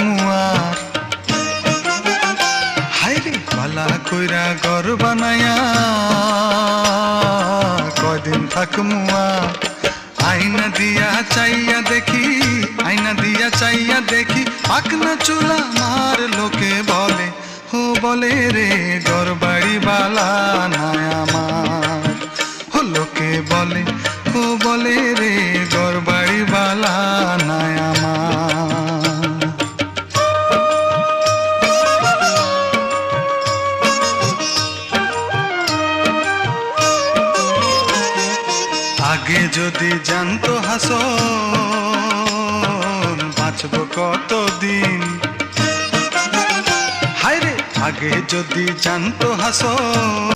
মুয়ার হাইরে বালা কইরা ঘর বানায়া কয়দিন থাক মুয়ার আয়না দিয়া চাইয়া দেখি আয়না দিয়া চাইয়া দেখি পাকনা চুলা মার লোকে বলে ও বলে রে ঘর বাড়ি বালা নাই আমার ও লোকে বলে ও বলে রে ঘর বাড়ি বালা নাই আমার আগে যদি জানতো হাসন বাঁচবো কতদিন হায়রে আগে যদি জানতো হাসন